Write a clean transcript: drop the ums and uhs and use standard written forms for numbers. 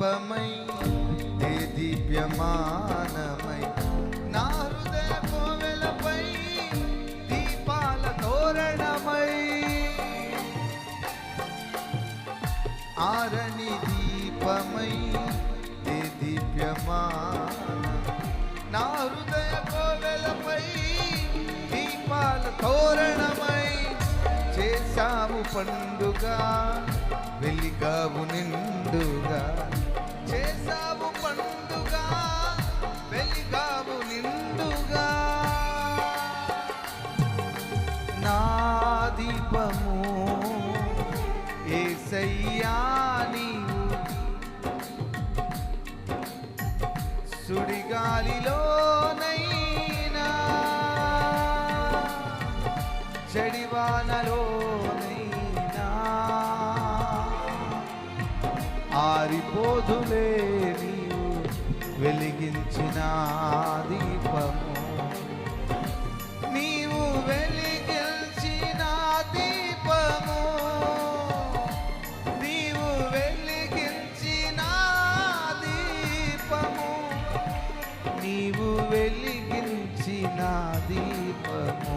దీపమై దీప్యమానమై నా హృదయ కోవెలపై దీపాల తోరణమై ఆరని దీపమై దీప్యమాన నా హృదయ కోవెలపై దీపాల తోరణమై చేశావు పండుగ వెలిగావు నిండుగా చేశావు పండుగ వెలిగావు నిండుగా నా దీపము యేసయ్యా నీవు సుడిగాలిలోనైనా చెడివానలోనైనా ఆరిపోదులే నీవు వెలిగించిన దీపము నీవు వెలిగించిన దీపము నీవు వెలిగించిన దీపము నీవు వెలిగించిన దీపము